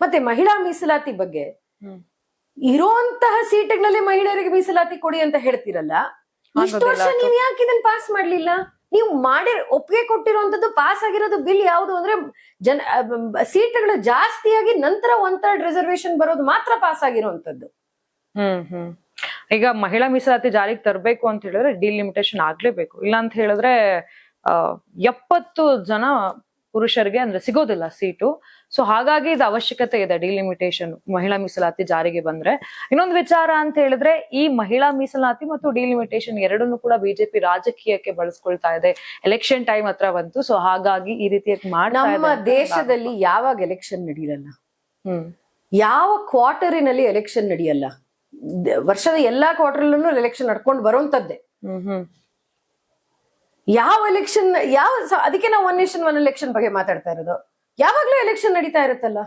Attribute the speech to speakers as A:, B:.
A: ಮತ್ತೆ ಮಹಿಳಾ ಮೀಸಲಾತಿ ಬಗ್ಗೆ ಇರುವಂತಹ ಸೀಟ್ಗಳಲ್ಲಿ ಮಹಿಳೆಯರಿಗೆ ಮೀಸಲಾತಿ ಕೊಡಿ ಅಂತ ಹೇಳ್ತಿರಲ್ಲ. ಇಷ್ಟು ವರ್ಷ ನೀವ್ ಯಾಕೆ ಇದನ್ನ ಪಾಸ್ ಮಾಡ್ಲಿಲ್ಲ? ನೀವು ಒಪ್ಪಿಗೆ ಕೊಟ್ಟಿರುವಂತದ್ದು ಪಾಸ್ ಆಗಿರೋದು ಬಿಲ್ ಯಾವುದು ಅಂದ್ರೆ ಸೀಟ್ಗಳು ಜಾಸ್ತಿಯಾಗಿ ನಂತರ 1/3 ರಿಸರ್ವೇಶನ್ ಬರೋದು ಮಾತ್ರ ಪಾಸ್ ಆಗಿರುವಂತದ್ದು.
B: ಈಗ ಮಹಿಳಾ ಮೀಸಲಾತಿ ಜಾರಿಗೆ ತರಬೇಕು ಅಂತ ಹೇಳಿದ್ರೆ ಡಿಲಿಮಿಟೇಷನ್ ಆಗ್ಲೇಬೇಕು. ಇಲ್ಲ ಅಂತ ಹೇಳಿದ್ರೆ 70 ಜನ ಪುರುಷರಿಗೆ ಅಂದ್ರೆ ಸಿಗೋದಿಲ್ಲ ಸೀಟು. ಸೊ ಹಾಗಾಗಿ ಇದು ಅವಶ್ಯಕತೆ ಇದೆ ಡಿಲಿಮಿಟೇಷನ್, ಮಹಿಳಾ ಮೀಸಲಾತಿ ಜಾರಿಗೆ ಬಂದ್ರೆ. ಇನ್ನೊಂದು ವಿಚಾರ ಅಂತ ಹೇಳಿದ್ರೆ ಈ ಮಹಿಳಾ ಮೀಸಲಾತಿ ಮತ್ತು ಡಿಲಿಮಿಟೇಷನ್ ಎರಡನ್ನು ಕೂಡ ಬಿಜೆಪಿ ರಾಜಕೀಯಕ್ಕೆ ಬಳಸ್ಕೊಳ್ತಾ ಇದೆ. ಎಲೆಕ್ಷನ್ ಟೈಮ್ ಹತ್ರ ಬಂತು, ಸೊ ಹಾಗಾಗಿ ಈ ರೀತಿಯಾಗಿ
A: ನಮ್ಮ ದೇಶದಲ್ಲಿ ಯಾವಾಗ ಎಲೆಕ್ಷನ್ ನಡೆಯಲ್ಲ, ಯಾವ ಕ್ವಾರ್ಟರಿನಲ್ಲಿ ಎಲೆಕ್ಷನ್ ನಡೆಯಲ್ಲ, ವರ್ಷದ ಎಲ್ಲಾ ಕ್ವಾರ್ಟರ್ಲೂ ಎಲೆಕ್ಷನ್ ನಡ್ಕೊಂಡು ಬರುವಂತದ್ದೇ. ಯಾವ ಎಲೆಕ್ಷನ್ ಅದಕ್ಕೆ ನಾವು 1 ನೇಷನ್ 1 ಎಲೆಕ್ಷನ್ ಬಗ್ಗೆ ಮಾತಾಡ್ತಾ ಇರೋದು. ಯಾವಾಗ್ಲೂ ಎಲೆಕ್ಷನ್ ನಡೀತಾ ಇರುತ್ತಲ್ಲ.